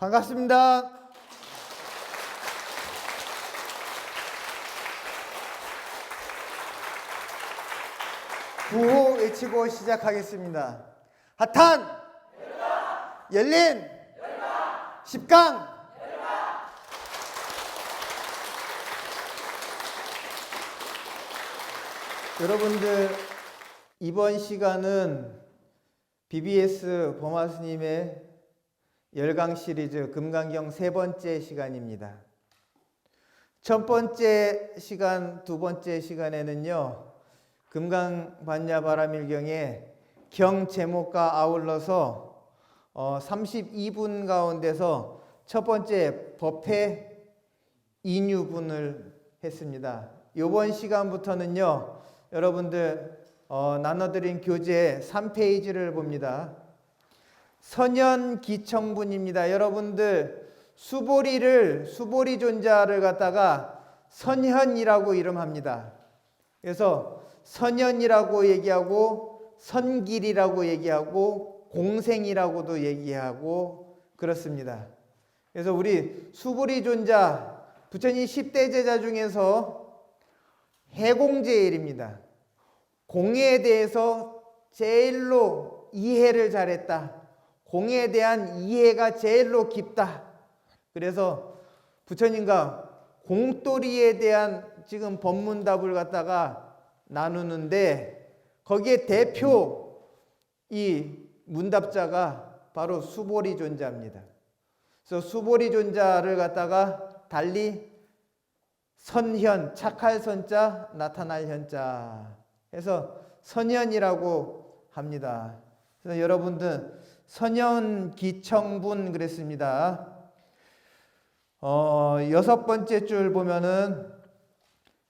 반갑습니다. 구호 외치고 시작하겠습니다. 핫한 열린 10강. 여러분들, 이번 시간은 BBS 범아스님의 열강 시리즈 금강경 세 번째 시간입니다. 첫 번째 시간, 두 번째 시간에는요, 금강반야바라밀경의 경 제목과 아울러서 32분 가운데서 첫 번째 법회 인유분을 했습니다. 이번 시간부터는요, 여러분들 나눠드린 교재 3페이지를 봅니다. 선현기청분입니다. 여러분들 수보리 존자를 갖다가 선현이라고 이름합니다. 그래서 선현이라고 얘기하고 선길이라고 얘기하고 공생이라고도 얘기하고 그렇습니다. 그래서 우리 수보리 존자 부처님 10대 제자 중에서 해공제일입니다. 공에 대해서 제일로 이해를 잘했다. 공에 대한 이해가 제일로 깊다. 그래서 부처님과 공돌이에 대한 지금 법문답을 갖다가 나누는데, 거기에 대표 이 문답자가 바로 수보리 존자입니다. 그래서 수보리 존자를 갖다가 달리 선현, 착할 선자, 나타날 현자 해서 선현이라고 합니다. 그래서 여러분들 선현기청분 그랬습니다. 여섯 번째 줄 보면은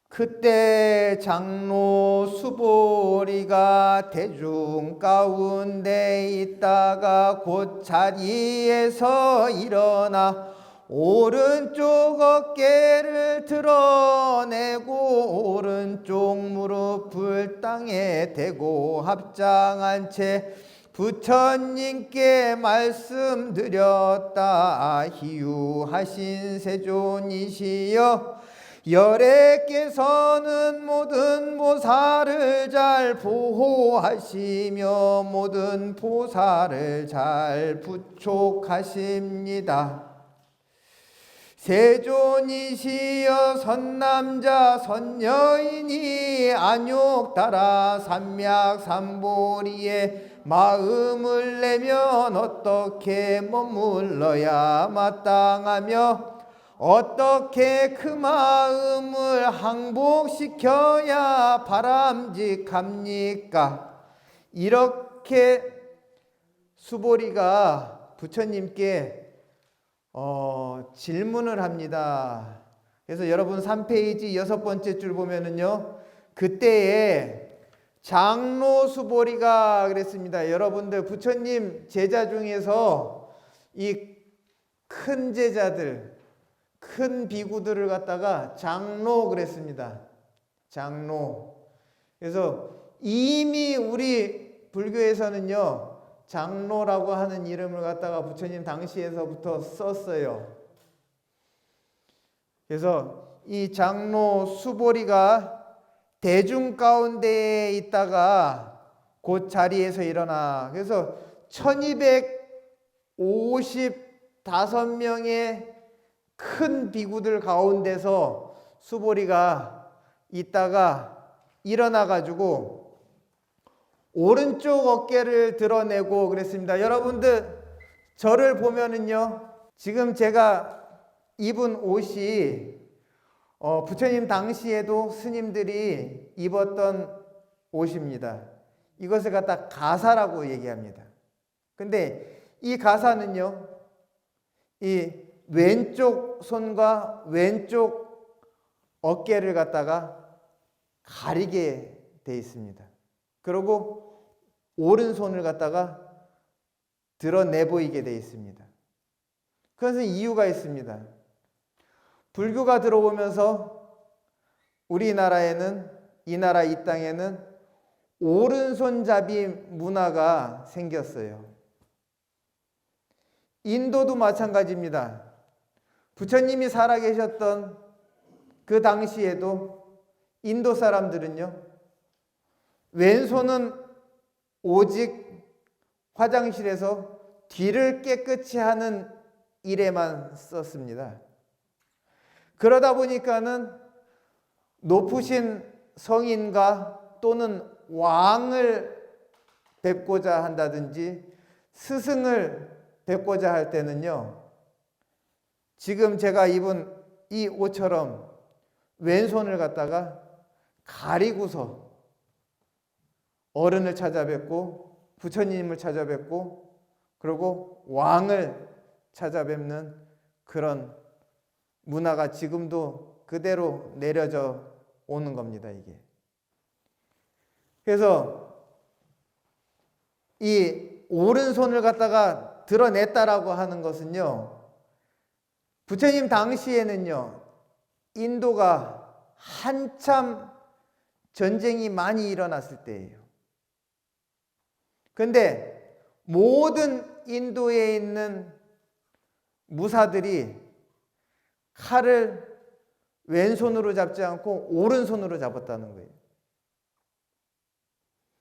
그때 장로 수보리가 대중 가운데 있다가 곧 자리에서 일어나 오른쪽 어깨를 드러내고 오른쪽 무릎을 땅에 대고 합장한 채 부처님께 말씀드렸다. 희유하신 세존이시여, 열애께서는 모든 보살을 잘 보호하시며 모든 보살을 잘 부촉하십니다. 세존이시여, 선남자 선여인이 안욕따라 삼맥삼보리에 마음을 내면 어떻게 머물러야 마땅하며 어떻게 그 마음을 항복시켜야 바람직합니까? 이렇게 수보리가 부처님께 질문을 합니다. 그래서 여러분 3페이지 여섯 번째 줄 보면은요, 그때에 장로 수보리가 그랬습니다. 여러분들 부처님 제자 중에서 이 큰 제자들, 큰 비구들을 갖다가 장로 그랬습니다. 장로. 그래서 이미 우리 불교에서는요, 장로라고 하는 이름을 갖다가 부처님 당시에서부터 썼어요. 그래서 이 장로 수보리가 대중 가운데에 있다가 곧 자리에서 일어나, 그래서 1255명의 큰 비구들 가운데서 수보리가 있다가 일어나 가지고 오른쪽 어깨를 드러내고 그랬습니다. 여러분들 저를 보면은요, 지금 제가 입은 옷이 부처님 당시에도 스님들이 입었던 옷입니다. 이것을 갖다 가사라고 얘기합니다. 근데 이 가사는요, 이 왼쪽 손과 왼쪽 어깨를 갖다가 가리게 돼 있습니다. 그리고 오른손을 갖다가 드러내 보이게 돼 있습니다. 그것은 이유가 있습니다. 불교가 들어오면서 우리나라에는, 이 나라 이 땅에는 오른손잡이 문화가 생겼어요. 인도도 마찬가지입니다. 부처님이 살아계셨던 그 당시에도 인도 사람들은요, 왼손은 오직 화장실에서 뒤를 깨끗이 하는 일에만 썼습니다. 그러다 보니까는 높으신 성인과 또는 왕을 뵙고자 한다든지 스승을 뵙고자 할 때는요, 지금 제가 입은 이 옷처럼 왼손을 갖다가 가리고서 어른을 찾아뵙고 부처님을 찾아뵙고 그리고 왕을 찾아뵙는 그런 문화가 지금도 그대로 내려져 오는 겁니다, 이게. 그래서 이 오른손을 갖다가 드러냈다라고 하는 것은요, 부처님 당시에는요, 인도가 한참 전쟁이 많이 일어났을 때예요. 그런데 모든 인도에 있는 무사들이 칼을 왼손으로 잡지 않고 오른손으로 잡았다는 거예요.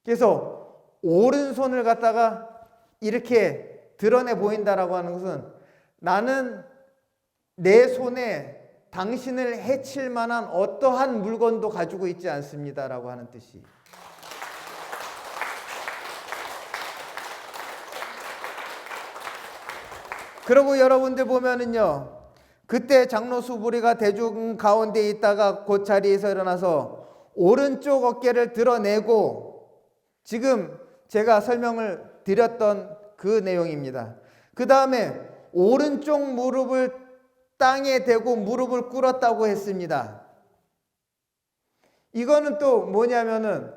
그래서 오른손을 갖다가 이렇게 드러내 보인다라고 하는 것은 나는 내 손에 당신을 해칠 만한 어떠한 물건도 가지고 있지 않습니다라고 하는 뜻이. 그리고 여러분들 보면은요, 그때 장로 수부리가 대중 가운데 있다가 그 자리에서 일어나서 오른쪽 어깨를 드러내고 지금 제가 설명을 드렸던 그 내용입니다. 그 다음에 오른쪽 무릎을 땅에 대고 무릎을 꿇었다고 했습니다. 이거는 또 뭐냐면은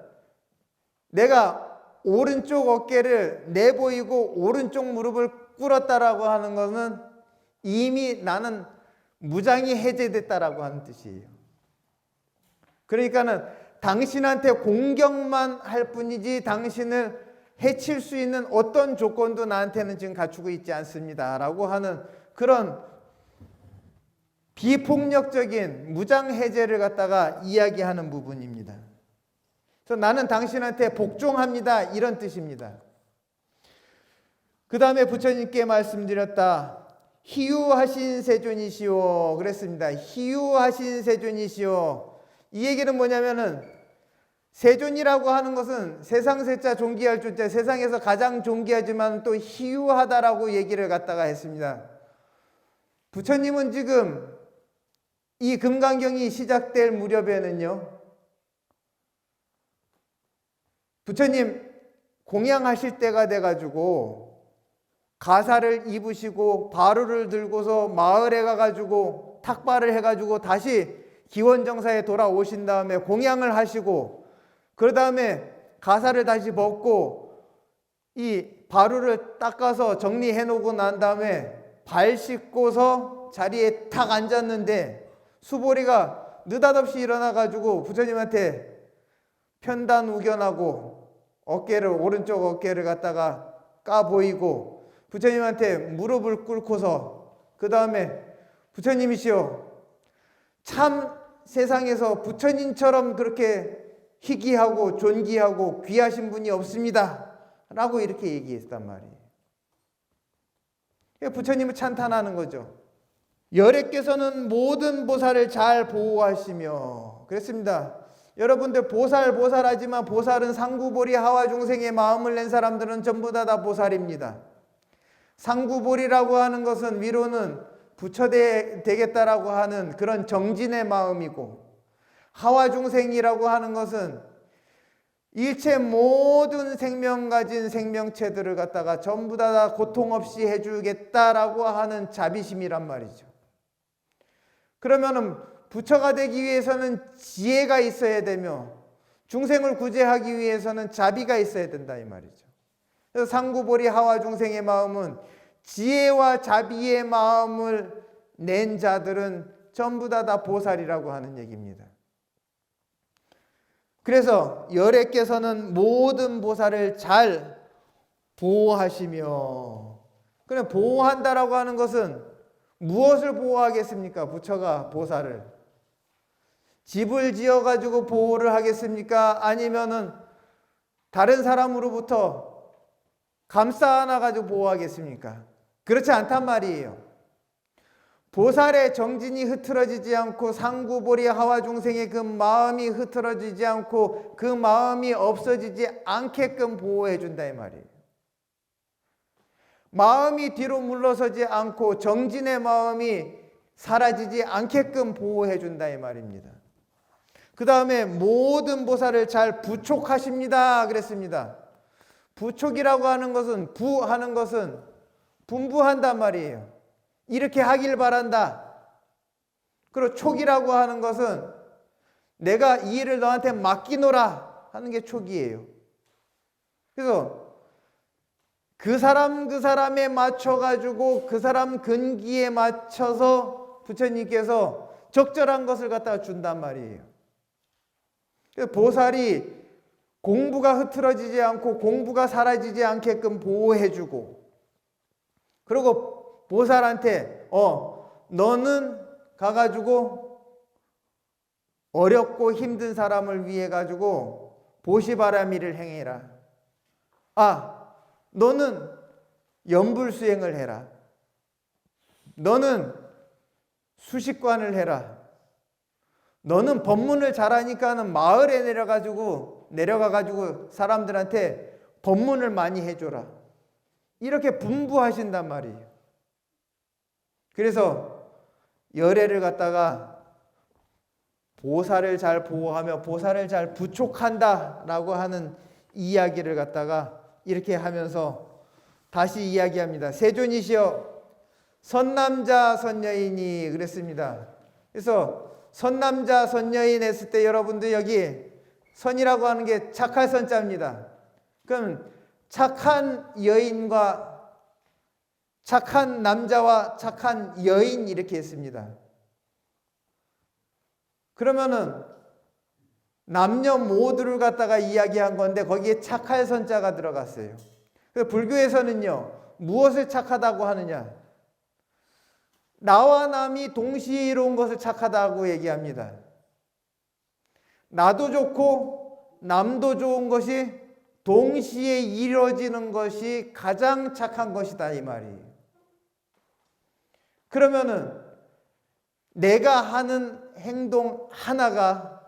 내가 오른쪽 어깨를 내보이고 오른쪽 무릎을 꿇었다라고 하는 것은 이미 나는 무장이 해제됐다라고 하는 뜻이에요. 그러니까는 당신한테 공격만 할 뿐이지 당신을 해칠 수 있는 어떤 조건도 나한테는 지금 갖추고 있지 않습니다 라고 하는 그런 비폭력적인 무장 해제를 갖다가 이야기하는 부분입니다. 그래서 나는 당신한테 복종합니다 이런 뜻입니다. 그 다음에 부처님께 말씀드렸다. 희유하신 세존이시오 그랬습니다. 희유하신 세존이시오. 이 얘기는 뭐냐면은 세존이라고 하는 것은 세상 세자 존귀할 존자, 세상에서 가장 존귀하지만 또 희유하다라고 얘기를 갖다가 했습니다. 부처님은 지금 이 금강경이 시작될 무렵에는요, 부처님 공양하실 때가 돼가지고 가사를 입으시고 바루를 들고서 마을에 가가지고 탁발을 해가지고 다시 기원정사에 돌아오신 다음에 공양을 하시고 그 다음에 가사를 다시 벗고 이 바루를 닦아서 정리해 놓고 난 다음에 발 씻고서 자리에 탁 앉았는데 수보리가 느닷없이 일어나가지고 부처님한테 편단우견하고 어깨를 오른쪽 어깨를 갖다가 까 보이고 부처님한테 무릎을 꿇고서 그 다음에 부처님이시여 참 세상에서 부처님처럼 그렇게 희귀하고 존귀하고 귀하신 분이 없습니다 라고 이렇게 얘기했단 말이에요. 부처님을 찬탄하는 거죠. 열애께서는 모든 보살을 잘 보호하시며 그랬습니다. 여러분들 보살하지만 보살은 상구보리 하와중생의 마음을 낸 사람들은 전부 다 보살입니다. 상구보리라고 하는 것은 위로는 부처되겠다라고 하는 그런 정진의 마음이고 하와중생이라고 하는 것은 일체 모든 생명 가진 생명체들을 갖다가 전부 다 고통 없이 해주겠다라고 하는 자비심이란 말이죠. 그러면은 부처가 되기 위해서는 지혜가 있어야 되며 중생을 구제하기 위해서는 자비가 있어야 된다 이 말이죠. 그래서 상구보리 하와중생의 마음은 지혜와 자비의 마음을 낸 자들은 전부 다 보살이라고 하는 얘기입니다. 그래서 열애께서는 모든 보살을 잘 보호하시며 그냥 보호한다라고 하는 것은 무엇을 보호하겠습니까? 부처가 보살을. 집을 지어가지고 보호를 하겠습니까? 아니면은 다른 사람으로부터 감싸 안아가지고 보호하겠습니까? 그렇지 않단 말이에요. 보살의 정진이 흐트러지지 않고 상구보리 하와 중생의 그 마음이 흐트러지지 않고 그 마음이 없어지지 않게끔 보호해 준다 이 말이에요. 마음이 뒤로 물러서지 않고 정진의 마음이 사라지지 않게끔 보호해 준다 이 말입니다. 그 다음에 모든 보살을 잘 부촉하십니다 그랬습니다. 부촉이라고 하는 것은 부하는 것은 분부한단 말이에요. 이렇게 하길 바란다. 그리고 촉이라고 하는 것은 내가 이 일을 너한테 맡기노라 하는 게 촉이에요. 그래서 그 사람에 맞춰가지고 그 사람 근기에 맞춰서 부처님께서 적절한 것을 갖다가 준단 말이에요. 그래서 보살이 공부가 흐트러지지 않고 공부가 사라지지 않게끔 보호해주고, 그리고 보살한테 너는 가가지고 어렵고 힘든 사람을 위해 가지고 보시바라미를 행해라. 너는 연불수행을 해라. 너는 수식관을 해라. 너는 법문을 잘하니까는 마을에 내려가가지고 사람들한테 법문을 많이 해줘라. 이렇게 분부하신단 말이에요. 그래서 열애를 갖다가 보살을 잘 보호하며 보살을 잘 부촉한다라고 하는 이야기를 갖다가 이렇게 하면서 다시 이야기합니다. 세존이시여 선남자 선여인이 그랬습니다. 그래서 선남자 선여인 했을 때 여러분들 여기 선이라고 하는 게 착할 선자입니다. 그럼 착한 여인과 착한 남자와 착한 여인 이렇게 했습니다. 그러면은 남녀 모두를 갖다가 이야기한 건데 거기에 착할 선자가 들어갔어요. 그래서 불교에서는요, 무엇을 착하다고 하느냐? 나와 남이 동시에 이루은 것을 착하다고 얘기합니다. 나도 좋고 남도 좋은 것이 동시에 이루어지는 것이 가장 착한 것이다 이 말이에요. 그러면은 내가 하는 행동 하나가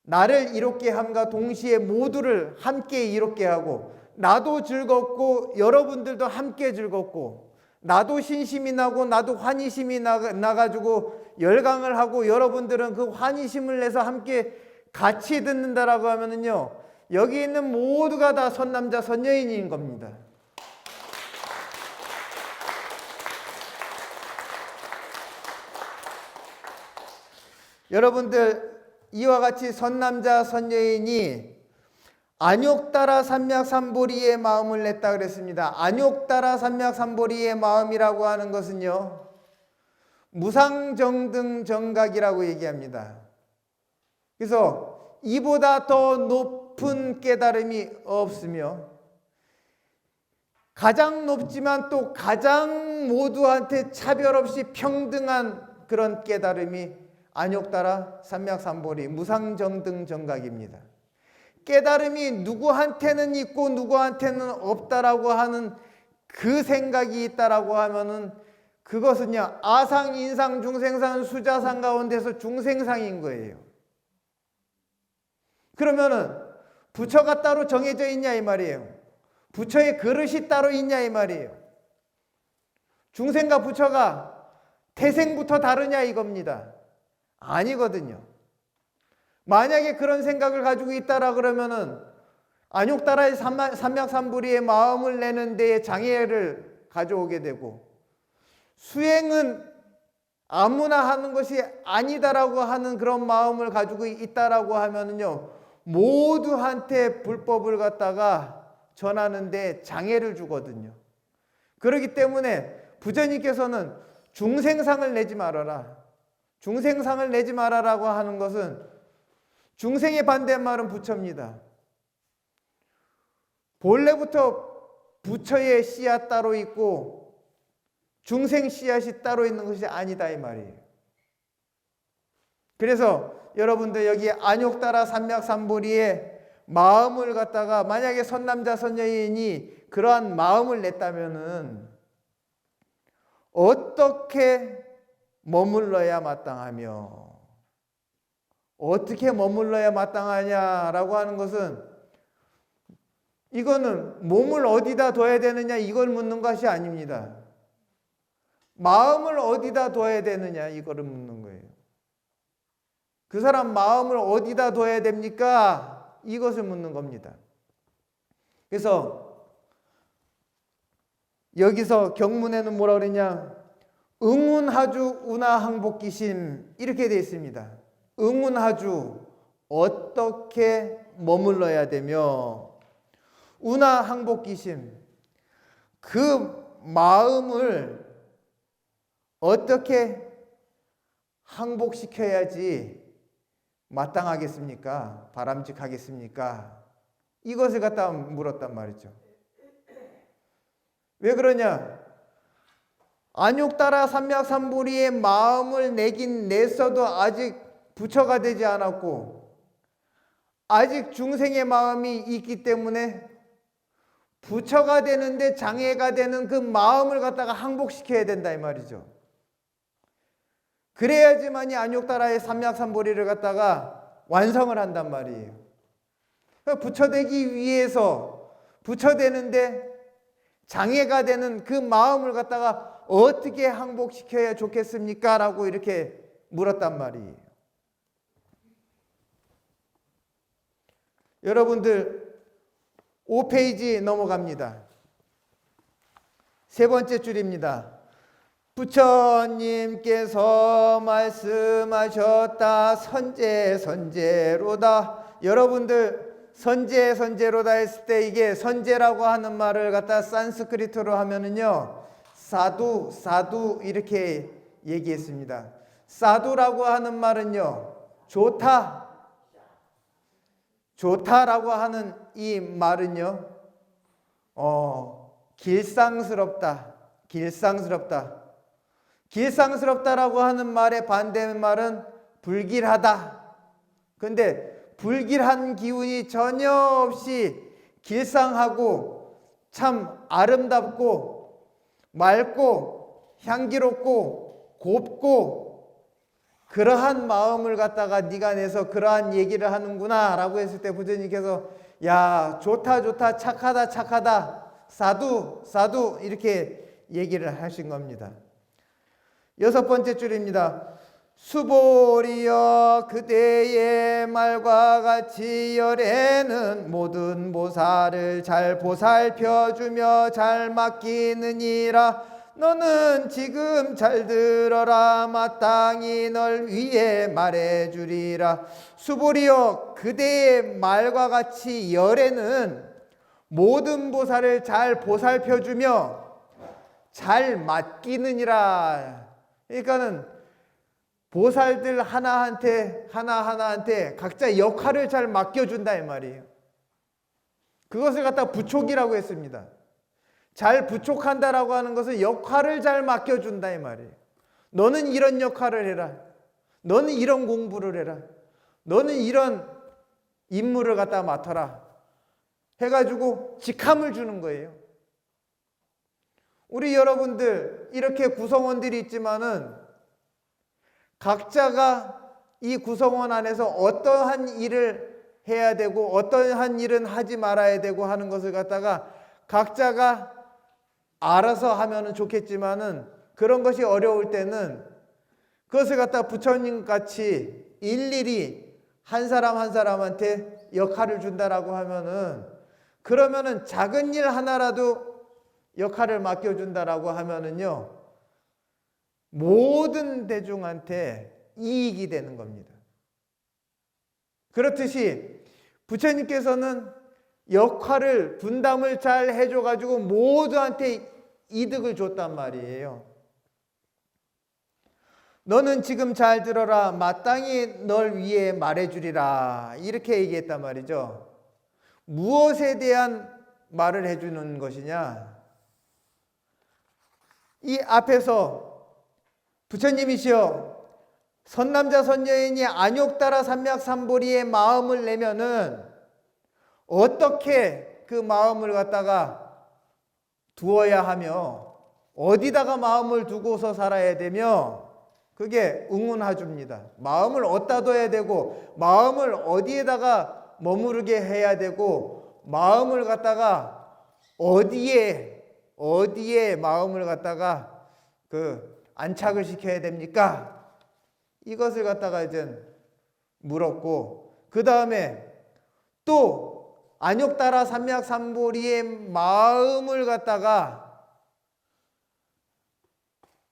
나를 이롭게 함과 동시에 모두를 함께 이롭게 하고, 나도 즐겁고 여러분들도 함께 즐겁고, 나도 신심이 나고 나도 환희심이 나가지고 열강을 하고 여러분들은 그 환희심을 내서 함께 같이 듣는다라고 하면은요, 여기 있는 모두가 다 선남자 선여인인 겁니다. 여러분들 이와 같이 선남자 선여인이 안욕따라 삼맥삼보리의 마음을 냈다 그랬습니다. 안욕따라 삼맥삼보리의 마음이라고 하는 것은요, 무상정등 정각이라고 얘기합니다. 그래서 이보다 더 높은 깨달음이 없으며 가장 높지만 또 가장 모두한테 차별 없이 평등한 그런 깨달음이 안욕따라 삼맥삼보리 무상정등 정각입니다. 깨달음이 누구한테는 있고 누구한테는 없다라고 하는 그 생각이 있다라고 하면은 그것은요, 아상, 인상, 중생상, 수자상 가운데서 중생상인 거예요. 그러면은 부처가 따로 정해져 있냐 이 말이에요. 부처의 그릇이 따로 있냐 이 말이에요. 중생과 부처가 태생부터 다르냐 이겁니다. 아니거든요. 만약에 그런 생각을 가지고 있다라 그러면은 안욕따라의 삼맥삼보리의 마음을 내는 데에 장애를 가져오게 되고, 수행은 아무나 하는 것이 아니다라고 하는 그런 마음을 가지고 있다라고 하면은요, 모두한테 불법을 갖다가 전하는 데 장애를 주거든요. 그렇기 때문에 부처님께서는 중생상을 내지 말아라. 중생상을 내지 말아라고 하는 것은 중생의 반대말은 부처입니다. 본래부터 부처의 씨앗 따로 있고 중생 씨앗이 따로 있는 것이 아니다 이 말이에요. 그래서 여러분들 여기 안욕따라 삼맥삼보리의 마음을 갖다가 만약에 선남자 선여인이 그러한 마음을 냈다면은 어떻게 머물러야 마땅하며 어떻게 머물러야 마땅하냐라고 하는 것은 이거는 몸을 어디다 둬야 되느냐 이걸 묻는 것이 아닙니다. 마음을 어디다 둬야 되느냐 이거를 묻는 거예요. 그 사람 마음을 어디다 둬야 됩니까? 이것을 묻는 겁니다. 그래서 여기서 경문에는 뭐라 그러냐? 응운하주 운하항복기심 이렇게 되어 있습니다. 응운하주 어떻게 머물러야 되며 운하항복기심 그 마음을 어떻게 항복시켜야지 마땅하겠습니까? 바람직하겠습니까? 이것을 갖다 물었단 말이죠. 왜 그러냐? 안욕따라 삼맥삼보리의 마음을 내긴 냈어도 아직 부처가 되지 않았고 아직 중생의 마음이 있기 때문에 부처가 되는데 장애가 되는 그 마음을 갖다가 항복시켜야 된다 이 말이죠. 그래야지만이 안욕따라의 삼맥삼보리를 갖다가 완성을 한단 말이에요. 부처 되기 위해서 부처 되는데 장애가 되는 그 마음을 갖다가 어떻게 항복시켜야 좋겠습니까? 라고 이렇게 물었단 말이에요. 여러분들 5페이지 넘어갑니다. 세 번째 줄입니다. 부처님께서 말씀하셨다 선제로다. 여러분들 선제로다 했을 때 이게 선제라고 하는 말을 갖다 산스크리트로 하면은요 사두 이렇게 얘기했습니다. 사두라고 하는 말은요 좋다라고 하는 이 말은요 길상스럽다라고 하는 말의 반대말은 불길하다. 근데 불길한 기운이 전혀 없이 길상하고 참 아름답고 맑고 향기롭고 곱고 그러한 마음을 갖다가 네가 내서 그러한 얘기를 하는구나 라고 했을 때 부처님께서 야 좋다 착하다 사두 이렇게 얘기를 하신 겁니다. 여섯 번째 줄입니다. 수보리여 그대의 말과 같이 열애는 모든 보살을 잘 보살펴주며 잘 맡기느니라. 너는 지금 잘 들어라 마땅히 널 위해 말해주리라. 수보리여 그대의 말과 같이 열애는 모든 보살을 잘 보살펴주며 잘 맡기느니라. 그러니까는 보살들 하나하나한테 각자 역할을 잘 맡겨준다 이 말이에요. 그것을 갖다 부촉이라고 했습니다. 잘 부촉한다라고 하는 것은 역할을 잘 맡겨준다 이 말이에요. 너는 이런 역할을 해라. 너는 이런 공부를 해라. 너는 이런 임무를 갖다 맡아라. 해가지고 직함을 주는 거예요. 우리 여러분들 이렇게 구성원들이 있지만은 각자가 이 구성원 안에서 어떠한 일을 해야 되고 어떠한 일은 하지 말아야 되고 하는 것을 갖다가 각자가 알아서 하면은 좋겠지만은 그런 것이 어려울 때는 그것을 갖다 부처님 같이 일일이 한 사람 한 사람한테 역할을 준다라고 하면은 그러면은 작은 일 하나라도 역할을 맡겨준다라고 하면은요 모든 대중한테 이익이 되는 겁니다. 그렇듯이 부처님께서는 역할을 분담을 잘 해줘가지고 모두한테 이득을 줬단 말이에요. 너는 지금 잘 들어라 마땅히 널 위해 말해주리라 이렇게 얘기했단 말이죠. 무엇에 대한 말을 해주는 것이냐? 이 앞에서 부처님이시여 선남자 선여인이 안욕따라 삼맥삼보리의 마음을 내면은 어떻게 그 마음을 갖다가 두어야 하며 어디다가 마음을 두고서 살아야 되며 그게 응운하줍니다. 마음을 어디다 둬야 되고 마음을 어디에다가 머무르게 해야 되고 마음을 갖다가 어디에 마음을 갖다가 안착을 시켜야 됩니까? 이것을 갖다가 이제 물었고 그 다음에 또 안욕따라 삼맥삼보리의 마음을 갖다가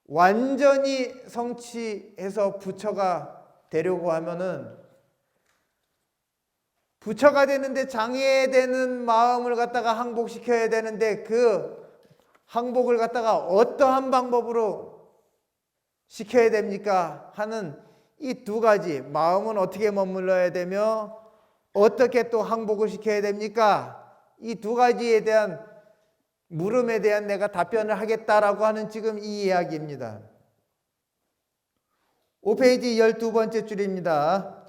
완전히 성취해서 부처가 되려고 하면은 부처가 되는데 장애되는 마음을 갖다가 항복시켜야 되는데 그 항복을 갖다가 어떠한 방법으로 시켜야 됩니까? 하는 이 두 가지 마음은 어떻게 머물러야 되며 어떻게 또 항복을 시켜야 됩니까? 이 두 가지에 대한 물음에 대한 내가 답변을 하겠다라고 하는 지금 이 이야기입니다. 5페이지 12번째 줄입니다.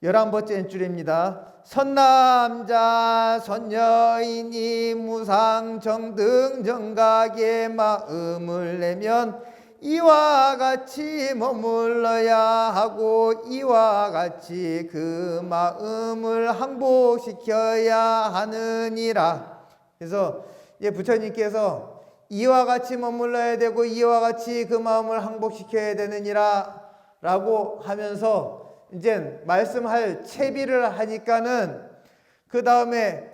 11번째 줄입니다. 선남자 선여인이 무상정등 정각의 마음을 내면 이와 같이 머물러야 하고 이와 같이 그 마음을 항복시켜야 하느니라. 그래서 부처님께서 이와 같이 머물러야 되고 이와 같이 그 마음을 항복시켜야 되느니라 라고 하면서 이제 말씀할 채비를 하니까는 그 다음에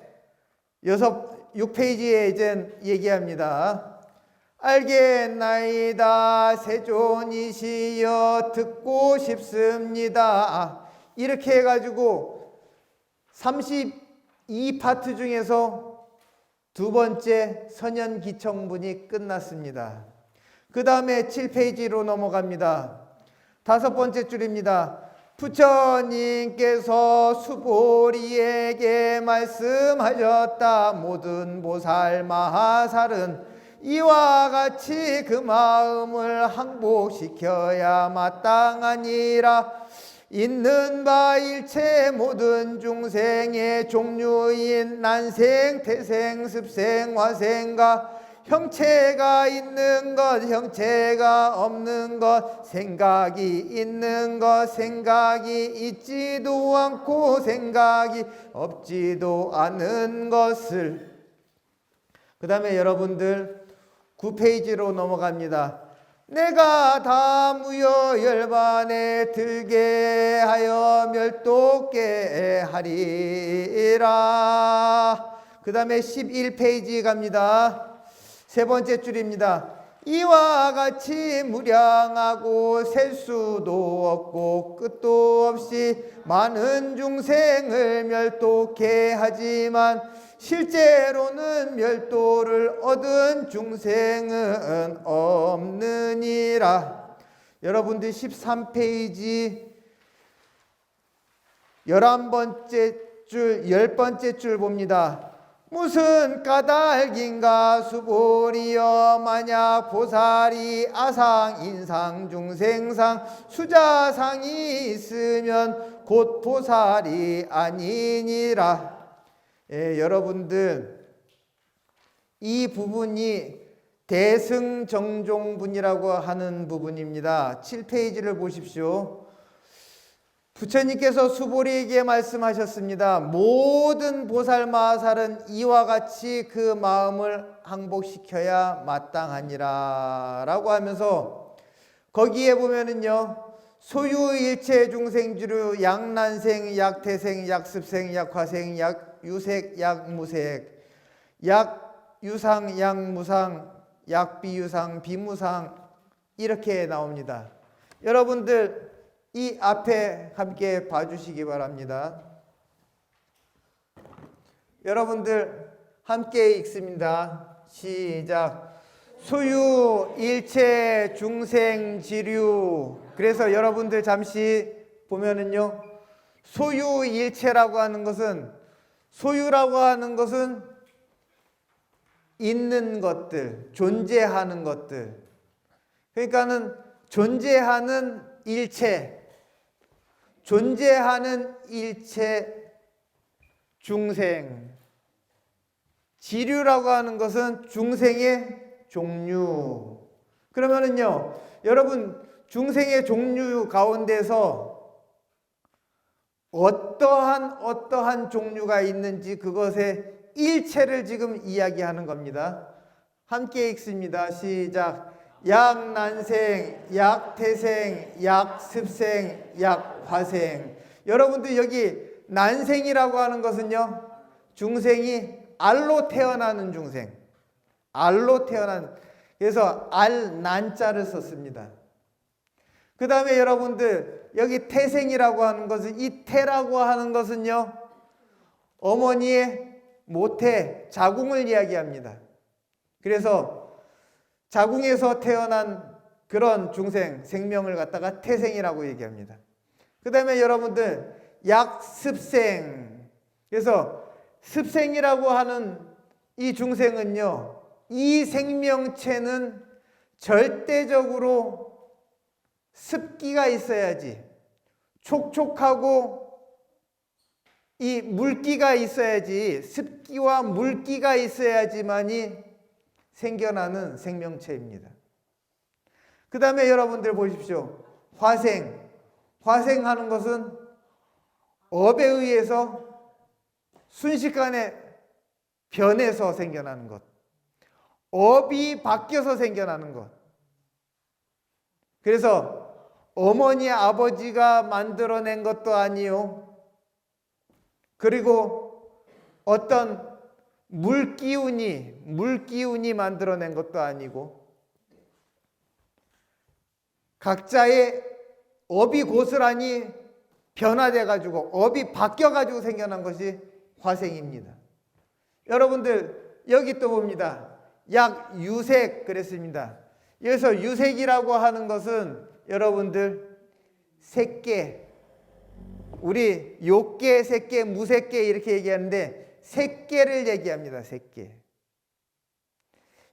6페이지에 이제 얘기합니다. 알겠나이다 세존이시여 듣고 싶습니다. 이렇게 해가지고 32파트 중에서 두 번째 선현기청분이 끝났습니다. 그 다음에 7페이지로 넘어갑니다. 5번째 줄입니다. 부처님께서 수보리에게 말씀하셨다. 모든 보살 마하살은 이와 같이 그 마음을 항복시켜야 마땅하니라. 있는 바 일체 모든 중생의 종류인 난생, 태생, 습생, 화생과 형체가 있는 것, 형체가 없는 것, 생각이 있는 것, 생각이 있지도 않고 생각이 없지도 않은 것을. 그 다음에 여러분들 9페이지로 넘어갑니다. 내가 다 무여 열반에 들게 하여 멸독게 하리라. 그 다음에 11페이지 갑니다. 세 번째 줄입니다. 이와 같이 무량하고 셀 수도 없고 끝도 없이 많은 중생을 멸독해 하지만 실제로는 멸도를 얻은 중생은 없느니라. 여러분들 13페이지 11번째 줄 10번째 줄 봅니다. 무슨 까닭인가 수보리여 만약 보살이 아상 인상 중생상 수자상이 있으면 곧 보살이 아니니라. 여러분들 이 부분이 대승정종분이라고 하는 부분입니다. 7페이지를 보십시오. 부처님께서 수보리에게 말씀하셨습니다. 모든 보살마살은 이와 같이 그 마음을 항복시켜야 마땅하니라 라고 하면서 거기에 보면은요 소유일체 중생주류 약난생, 약태생, 약습생, 약화생, 약유색, 약무색, 약유상, 약무상, 약비유상, 비무상 이렇게 나옵니다. 여러분들 이 앞에 함께 봐주시기 바랍니다. 여러분들 함께 읽습니다. 시작. 소유 일체 중생 지류. 그래서 여러분들 잠시 보면은요 소유 일체라고 하는 것은 소유라고 하는 것은 있는 것들, 존재하는 것들. 그러니까는 존재하는 일체, 존재하는 일체 중생. 지류라고 하는 것은 중생의 종류. 그러면은요, 여러분 중생의 종류 가운데서 어떠한 종류가 있는지 그것의 일체를 지금 이야기하는 겁니다. 함께 읽습니다. 시작. 약난생, 약태생, 약습생, 약화생. 여러분들 여기 난생이라고 하는 것은요, 중생이 알로 태어나는 중생. 알로 태어난, 그래서 알난자를 썼습니다. 그 다음에 여러분들 여기 태생이라고 하는 것은, 이 태라고 하는 것은요, 어머니의 모태, 자궁을 이야기합니다. 그래서 자궁에서 태어난 그런 중생, 생명을 갖다가 태생이라고 얘기합니다. 그 다음에 여러분들 약습생, 그래서 습생이라고 하는 이 중생은요, 이 생명체는 절대적으로 습기가 있어야지, 촉촉하고 이 물기가 있어야지, 습기와 물기가 있어야지만이 생겨나는 생명체입니다. 그 다음에 여러분들 보십시오. 화생. 화생하는 것은 업에 의해서 순식간에 변해서 생겨나는 것. 업이 바뀌어서 생겨나는 것. 그래서 어머니 아버지가 만들어낸 것도 아니요, 그리고 어떤 물기운이 만들어낸 것도 아니고, 각자의 업이 고스란히 변화돼 가지고, 업이 바뀌어 가지고 생겨난 것이 화생입니다. 여러분들 여기 또 봅니다. 약유색 그랬습니다. 여기서 유색이라고 하는 것은 여러분들 색계, 우리 욕계, 색계, 무색계 이렇게 얘기하는데 색계를 얘기합니다. 색계.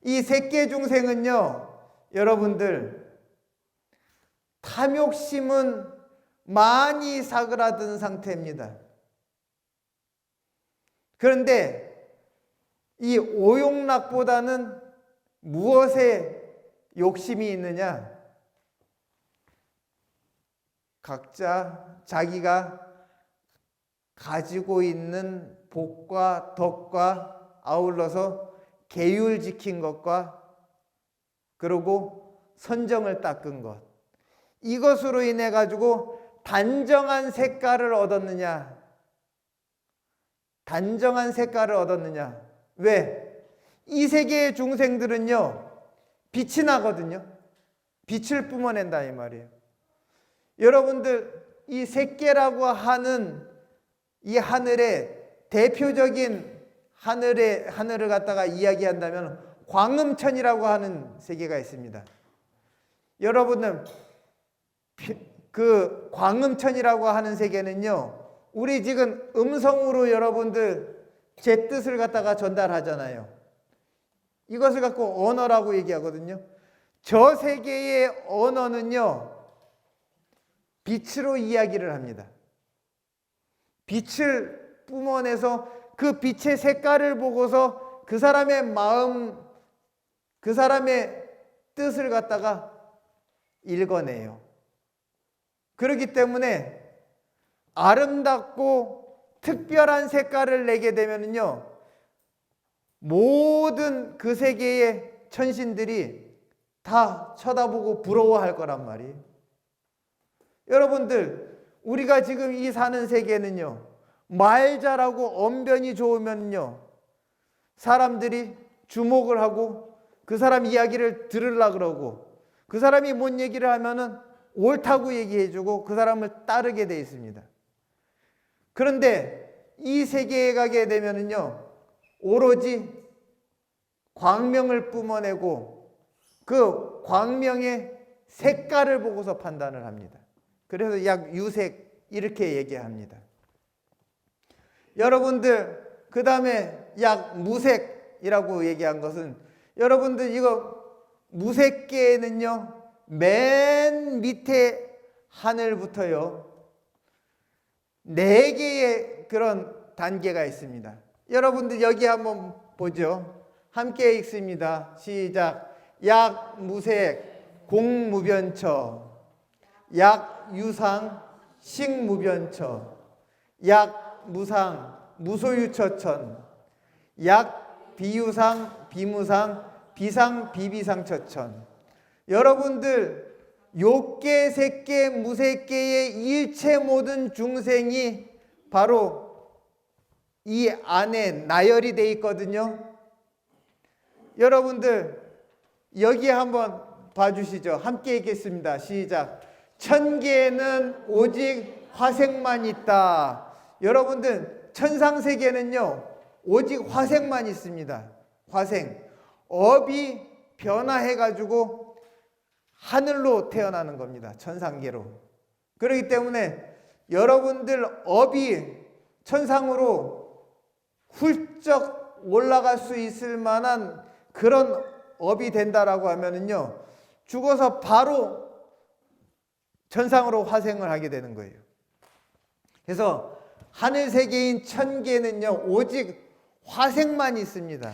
이 색계 중생은요, 여러분들 탐욕심은 많이 사그라든 상태입니다. 그런데 이 오욕락보다는 무엇에 욕심이 있느냐? 각자 자기가 가지고 있는 복과 덕과 아울러서 계율 지킨 것과, 그리고 선정을 닦은 것, 이것으로 인해 가지고 단정한 색깔을 얻었느냐? 단정한 색깔을 얻었느냐? 왜? 이 세계의 중생들은요, 빛이 나거든요. 빛을 뿜어낸다 이 말이에요. 여러분들 이 색계라고 하는 이 하늘의 대표적인 하늘을 갖다가 이야기한다면 광음천이라고 하는 세계가 있습니다. 여러분들 그 광음천이라고 하는 세계는요, 우리 지금 음성으로 여러분들 제 뜻을 갖다가 전달하잖아요. 이것을 갖고 언어라고 얘기하거든요. 저 세계의 언어는요, 빛으로 이야기를 합니다. 빛을 뿜어내서 그 빛의 색깔을 보고서 그 사람의 마음, 그 사람의 뜻을 갖다가 읽어내요. 그렇기 때문에 아름답고 특별한 색깔을 내게 되면요, 모든 그 세계의 천신들이 다 쳐다보고 부러워할 거란 말이에요. 여러분들, 우리가 지금 이 사는 세계는요, 말 잘하고 언변이 좋으면요, 사람들이 주목을 하고 그 사람 이야기를 들으려고 그러고, 그 사람이 뭔 얘기를 하면은 옳다고 얘기해주고 그 사람을 따르게 돼 있습니다. 그런데 이 세계에 가게 되면은요, 오로지 광명을 뿜어내고 그 광명의 색깔을 보고서 판단을 합니다. 그래서 약유색 이렇게 얘기합니다. 여러분들 그 다음에 약무색, 무색계라고 얘기한 것은 여러분들 이거 무색계에는요 맨 밑에 하늘부터요 4개의 그런 단계가 있습니다. 여러분들 여기 한번 보죠. 함께 읽습니다. 시작. 약무색 공무변처, 약유상 식무변처, 약무상 무소유처천, 약비유상 비무상 비상 비비상처천. 여러분들 욕계 색계 무색계의 일체 모든 중생이 바로 이 안에 나열이 되어 있거든요. 여러분들 여기 한번 봐주시죠. 함께 읽겠습니다. 시작. 천계에는 오직 화색만 있다. 여러분들 천상세계는요 오직 화색만 있습니다. 화색. 업이 변화해가지고 하늘로 태어나는 겁니다. 천상계로. 그렇기 때문에 여러분들 업이 천상으로 훌쩍 올라갈 수 있을 만한 그런 업이 된다라고 하면은요 죽어서 바로 천상으로 화생을 하게 되는 거예요. 그래서 하늘 세계인 천계는요 오직 화색만 있습니다.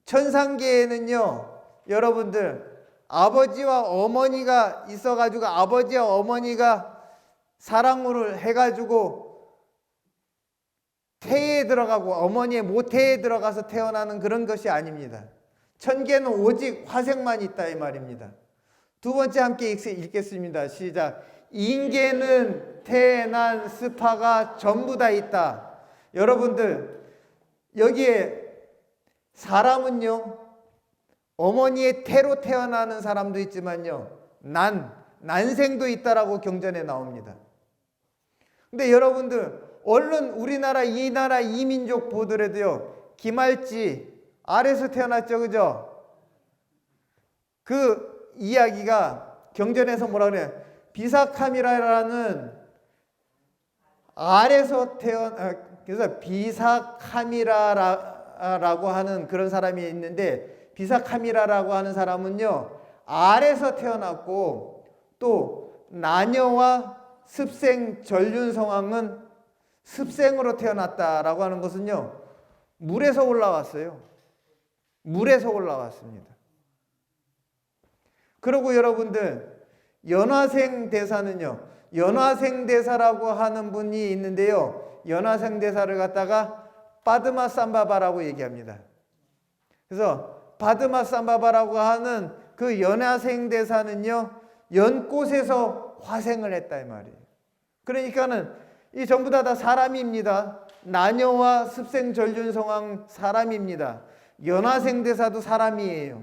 천상계에는요 여러분들 아버지와 어머니가 있어가지고 아버지와 어머니가 사랑을 해가지고 태에 들어가고 어머니의 모태에 들어가서 태어나는 그런 것이 아닙니다. 천계는 오직 화색만 있다 이 말입니다. 두 번째 함께 읽겠습니다. 시작. 인계는 태난 스파가 전부 다 있다. 여러분들 여기에 사람은요 어머니의 태로 태어나는 사람도 있지만요 난생도 있다라고 경전에 나옵니다. 근데 여러분들 얼른 우리나라 이 나라 이민족 보더라도요 기말지 알에서 태어났죠, 그죠? 그 이야기가 경전에서 뭐라 그래요? 비사카미라라는 알에서 그래서 비사카미라라고 하는 그런 사람이 있는데 비사카미라라고 하는 사람은요 알에서 태어났고 또 나녀와 습생 전륜성왕은 습생으로 태어났다라고 하는 것은요 물에서 올라왔어요. 물에서 올라왔습니다. 그리고 여러분들 연화생 대사는요 연화생 대사라고 하는 분이 있는데요 연화생 대사를 갖다가 바드마삼바바라고 얘기합니다. 그래서 바드마삼바바라고 하는 그 연화생 대사는요 연꽃에서 화생을 했다 이 말이에요. 그러니까는 이 전부 다 사람입니다. 나녀와 습생전륜성왕 사람입니다. 연화생대사도 사람이에요.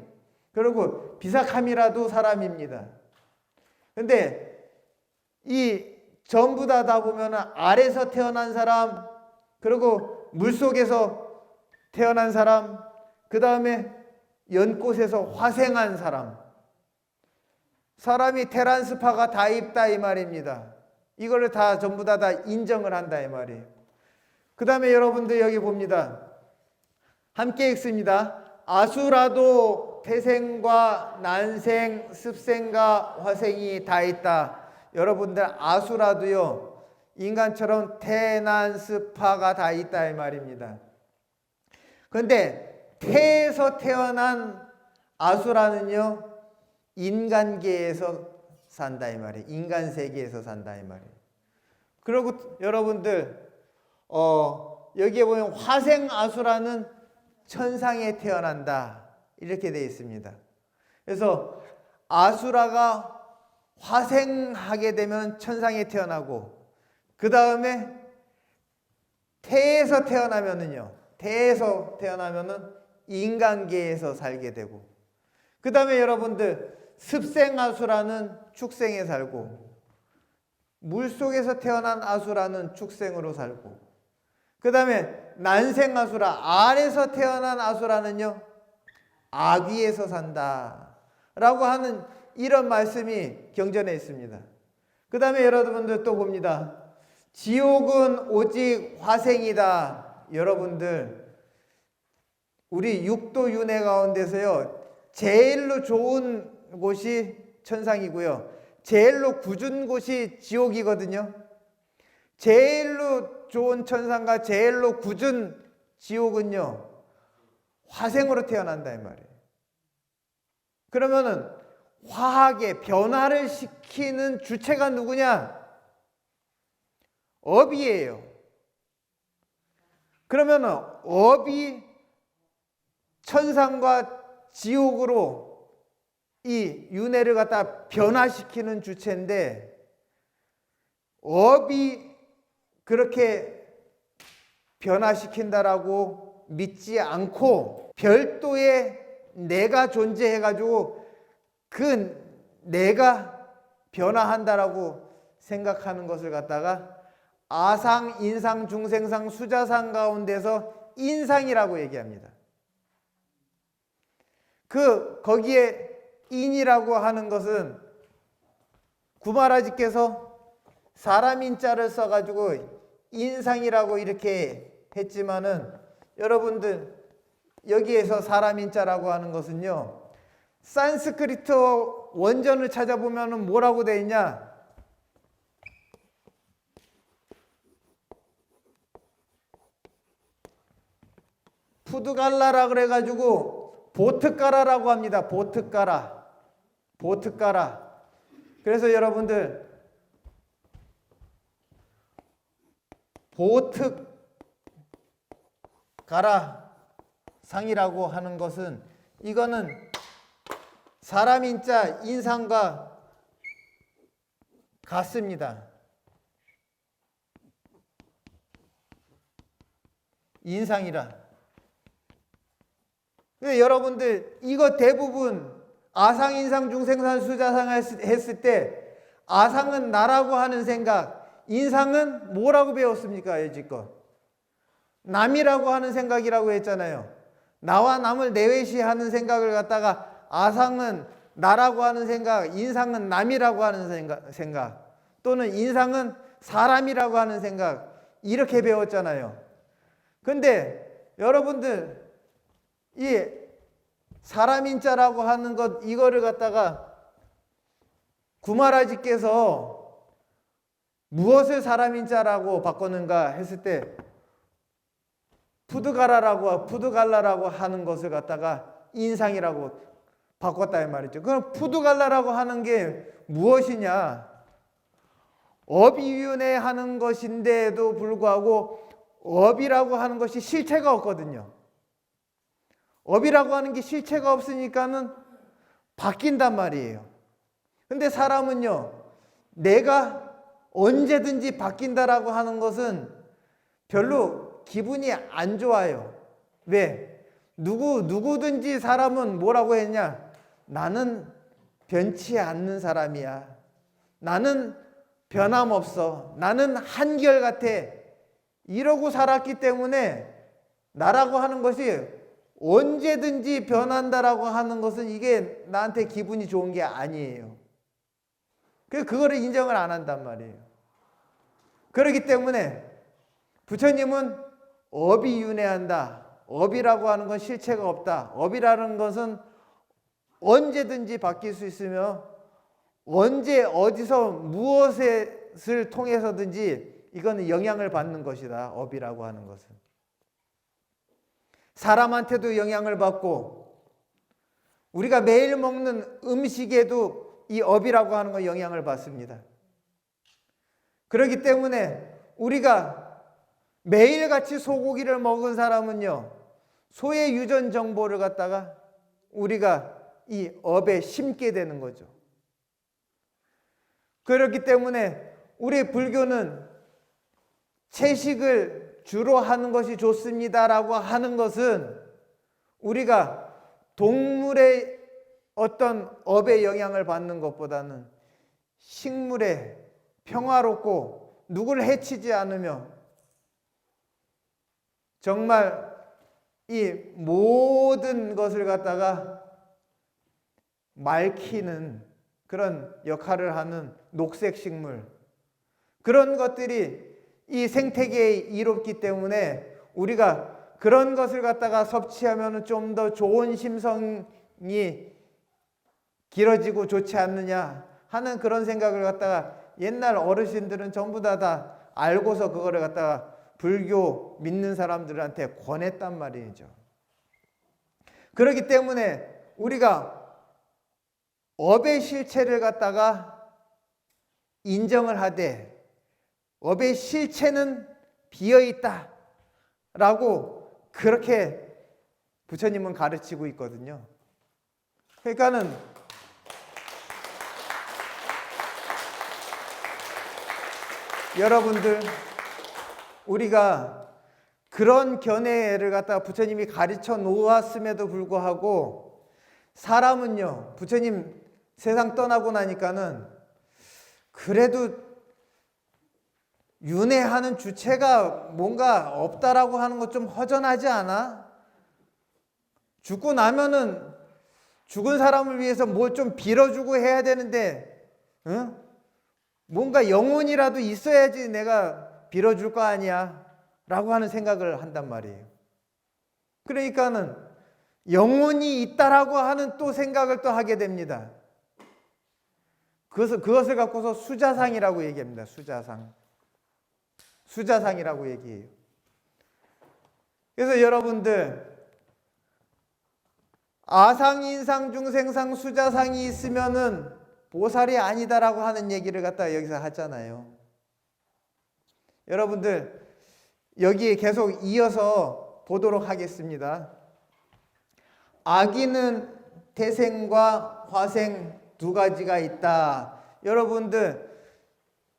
그리고 비사카미라도 사람입니다. 근데 이 전부 다 보면 알에서 태어난 사람, 그리고 물속에서 태어난 사람, 그 다음에 연꽃에서 화생한 사람, 사람이 테란스파가 다 있다 이 말입니다. 이거를 다 전부 다 인정을 한다 이 말이에요. 그 다음에 여러분들 여기 봅니다. 함께 읽습니다. 아수라도 태생과 난생, 습생과 화생이 다 있다. 여러분들 아수라도요 인간처럼 태난, 습화가 다 있다 이 말입니다. 그런데 태에서 태어난 아수라는요 인간계에서 산다 이 말이에요. 인간 세계에서 산다 이 말이에요. 그리고 여러분들 여기에 보면 화생 아수라는 천상에 태어난다 이렇게 되어 있습니다. 그래서 아수라가 화생하게 되면 천상에 태어나고 그 다음에 태에서 태어나면은요 태에서 태어나면은 인간계에서 살게 되고 그 다음에 여러분들 습생 아수라는 축생에 살고 물속에서 태어난 아수라는 축생으로 살고 그 다음에 난생 아수라 알에서 태어난 아수라는요 아귀에서 산다 라고 하는 이런 말씀이 경전에 있습니다. 그 다음에 여러분들 또 봅니다. 지옥은 오직 화생이다. 여러분들 우리 육도 윤회 가운데서요, 제일로 좋은 곳이 천상이고요, 제일로 굳은 곳이 지옥이거든요. 제일로 좋은 천상과 제일로 굳은 지옥은요, 화생으로 태어난다 이 말이에요. 그러면은 화학의 변화를 시키는 주체가 누구냐? 업이에요. 그러면은 업이 천상과 지옥으로 이 윤회를 갖다 변화시키는 주체인데, 업이 그렇게 변화시킨다라고 믿지 않고 별도의 내가 존재해가지고 그 내가 변화한다라고 생각하는 것을 갖다가 아상, 인상, 중생상, 수자상 가운데서 인상이라고 얘기합니다. 거기에 인이라고 하는 것은 구마라지께서 사람 인자를 써가지고 인상이라고 이렇게 했지만은, 여러분들 여기에서 사람 인자라고 하는 것은요, 산스크리트 원전을 찾아보면은 뭐라고 되어 있냐? 푸드갈라라 그래가지고 보트가라라고 합니다. 보트가라. 그래서 여러분들 보트가라 상이라고 하는 것은, 이거는 사람 인자 인상과 같습니다. 인상이라. 여러분들 이거 대부분 아상, 인상, 중생상, 수자상 했을 때 아상은 나라고 하는 생각, 인상은 뭐라고 배웠습니까? 여지껏 남이라고 하는 생각이라고 했잖아요. 나와 남을 내외시하는 생각을 갖다가 아상은 나라고 하는 생각, 인상은 남이라고 하는 생각, 또는 인상은 사람이라고 하는 생각, 이렇게 배웠잖아요. 근데 여러분들 이 사람인자라고 하는 것, 이거를 갖다가 구마라지께서 무엇을 사람인자라고 바꿨는가 했을 때 푸드갈라라고 하는 것을 갖다가 인상이라고 바꿨다 이 말이죠. 그럼 푸드갈라라고 하는 게 무엇이냐? 업이윤회 하는 것인데도 불구하고 업이라고 하는 것이 실체가 없거든요. 업이라고 하는 게 실체가 없으니까는 바뀐단 말이에요. 근데 사람은요, 내가 언제든지 바뀐다라고 하는 것은 별로 기분이 안 좋아요. 왜? 누구든지 사람은 뭐라고 했냐? 나는 변치 않는 사람이야. 나는 변함없어. 나는 한결같아. 이러고 살았기 때문에 나라고 하는 것이 언제든지 변한다라고 하는 것은 이게 나한테 기분이 좋은 게 아니에요. 그래서 그거를 인정을 안 한단 말이에요. 그렇기 때문에 부처님은 업이 윤회한다. 업이라고 하는 건 실체가 없다. 업이라는 것은 언제든지 바뀔 수 있으며 언제 어디서 무엇을 통해서든지 이거는 영향을 받는 것이다. 업이라고 하는 것은. 사람한테도 영향을 받고 우리가 매일 먹는 음식에도 이 업이라고 하는 건 영향을 받습니다. 그렇기 때문에 우리가 매일같이 소고기를 먹은 사람은요, 소의 유전 정보를 갖다가 우리가 이 업에 심게 되는 거죠. 그렇기 때문에 우리 불교는 채식을 주로 하는 것이 좋습니다라고 하는 것은 우리가 동물의 어떤 업에 영향을 받는 것보다는 식물에 평화롭고 누구를 해치지 않으며 정말 이 모든 것을 갖다가 맑히는 그런 역할을 하는 녹색 식물, 그런 것들이 이 생태계에 이롭기 때문에 우리가 그런 것을 갖다가 섭취하면 좀 더 좋은 심성이 길어지고 좋지 않느냐 하는 그런 생각을 갖다가 옛날 어르신들은 전부 다 알고서 그거를 갖다가 불교 믿는 사람들한테 권했단 말이죠. 그렇기 때문에 우리가 업의 실체를 갖다가 인정을 하되 업의 실체는 비어있다 라고 그렇게 부처님은 가르치고 있거든요. 그러니까는 여러분들 우리가 그런 견해를 갖다가 부처님이 가르쳐 놓았음에도 불구하고 사람은요, 부처님 세상 떠나고 나니까는 그래도 윤회하는 주체가 뭔가 없다라고 하는 것 좀 허전하지 않아? 죽고 나면은 죽은 사람을 위해서 뭘 좀 빌어주고 해야 되는데, 응? 뭔가 영혼이라도 있어야지 내가 빌어줄 거 아니야 라고 하는 생각을 한단 말이에요. 그러니까는 영혼이 있다라고 하는 또 생각을 또 하게 됩니다. 그것을 갖고서 수자상이라고 얘기합니다. 수자상이라고 얘기해요. 그래서 여러분들 아상인상 중생상 수자상이 있으면은 보살이 아니다라고 하는 얘기를 갖다 여기서 하잖아요. 여러분들 여기에 계속 이어서 보도록 하겠습니다. 아기는 태생과 화생 두 가지가 있다. 여러분들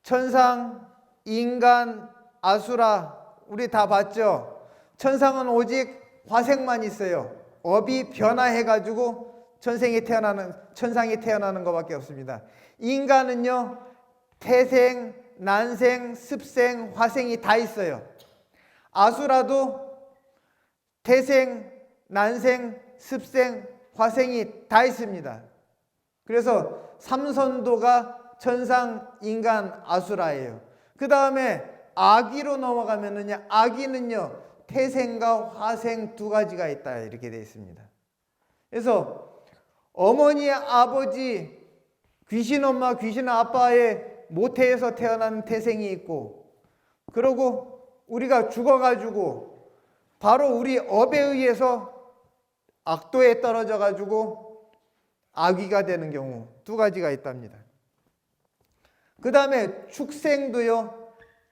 천상, 인간, 아수라 우리 다 봤죠? 천상은 오직 화생만 있어요. 업이 변화해가지고 천상이 태어나는 것밖에 없습니다. 인간은요 태생, 난생, 습생, 화생이 다 있어요. 아수라도 태생, 난생, 습생, 화생이 다 있습니다. 그래서 삼선도가 천상, 인간, 아수라예요. 그 다음에 아기로 넘어가면은요, 아기는요 태생과 화생 두 가지가 있다 이렇게 되어 있습니다. 그래서 어머니, 아버지, 귀신 엄마, 귀신 아빠의 모태에서 태어난 태생이 있고, 그리고 우리가 죽어가지고 바로 우리 업에 의해서 악도에 떨어져 가지고 아귀가 되는 경우 두 가지가 있답니다. 그 다음에 축생도요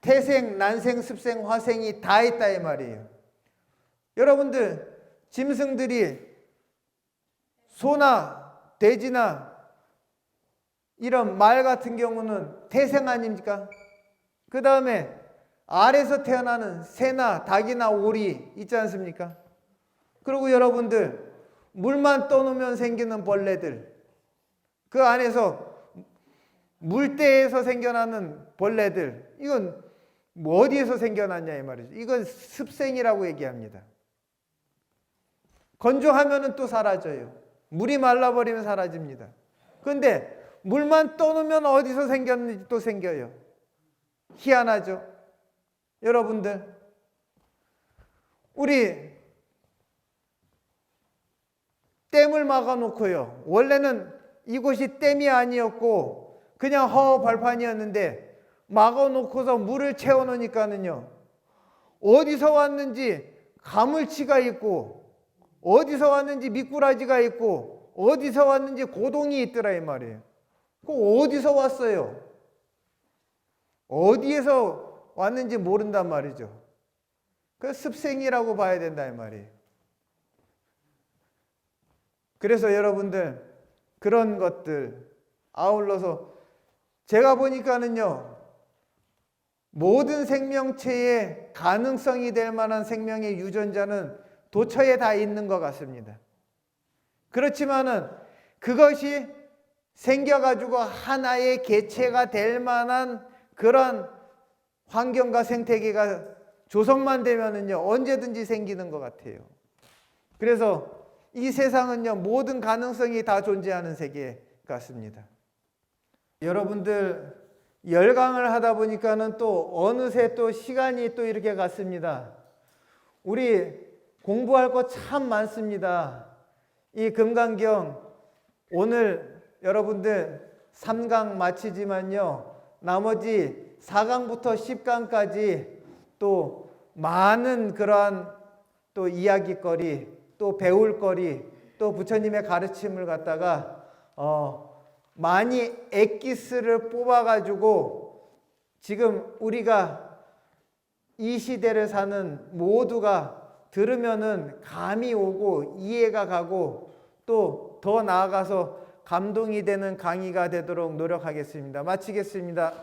태생, 난생, 습생, 화생이 다 있다 이 말이에요. 여러분들 짐승들이 소나 돼지나 이런 말 같은 경우는 태생 아닙니까? 그 다음에 알에서 태어나는 새나 닭이나 오리 있지 않습니까? 그리고 여러분들 물만 떠놓으면 생기는 벌레들, 그 안에서 물대에서 생겨나는 벌레들, 이건 뭐 어디에서 생겨났냐 이 말이죠. 이건 습생이라고 얘기합니다. 건조하면은 또 사라져요. 물이 말라버리면 사라집니다. 그런데 물만 떠놓으면 어디서 생겼는지 또 생겨요. 희한하죠? 여러분들 우리 댐을 막아놓고요, 원래는 이곳이 댐이 아니었고 그냥 허허 벌판이었는데 막아놓고서 물을 채워놓으니까는요 어디서 왔는지 가물치가 있고 어디서 왔는지 미꾸라지가 있고 어디서 왔는지 고동이 있더라 이 말이에요. 그 어디서 왔어요? 어디에서 왔는지 모른단 말이죠. 그 습생이라고 봐야 된다 이 말이에요. 그래서 여러분들 그런 것들 아울러서 제가 보니까는요 모든 생명체의 가능성이 될 만한 생명의 유전자는 도처에 다 있는 것 같습니다. 그렇지만은 그것이 생겨가지고 하나의 개체가 될 만한 그런 환경과 생태계가 조성만 되면은요 언제든지 생기는 것 같아요. 그래서 이 세상은요 모든 가능성이 다 존재하는 세계 같습니다. 여러분들 열강을 하다 보니까는 또 어느새 또 시간이 또 이렇게 갔습니다. 우리 공부할 거 참 많습니다. 이 금강경 오늘 여러분들 3강 마치지만요. 나머지 4강부터 10강까지 또 많은 그러한 또 이야기거리, 또 배울거리, 또 부처님의 가르침을 갖다가 많이 엑기스를 뽑아가지고 지금 우리가 이 시대를 사는 모두가 들으면은 감이 오고 이해가 가고 또 더 나아가서 감동이 되는 강의가 되도록 노력하겠습니다. 마치겠습니다.